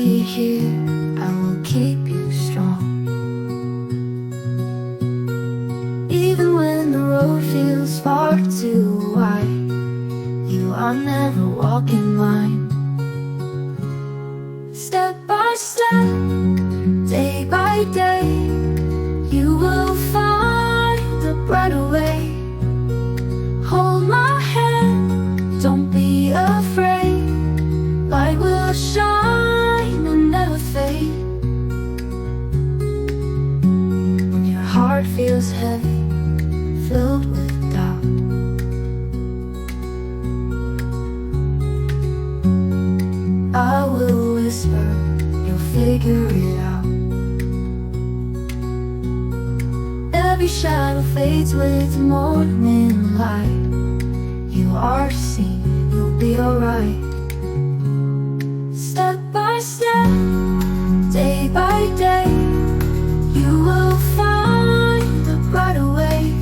be here, I will keep you strong. Even when the road feels far too wide, you are never walking line. Step by step, day by day, you will find a brighter way. Hold my hand, don't be afraid. Light will shine and never fade. When your heart feels heavy, filled with doubt, I will whisper, you'll figure it out. Every shadow fades with morning light. You are seen, you'll be alright. Step by step, day by day, you will find a brighter way.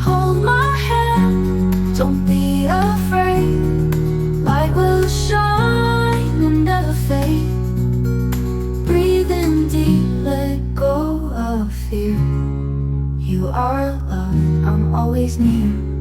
Hold my hand, don't be afraid. Light will shine and never fade. Breathe in deep, let go of fear. You are loved, I'm always near.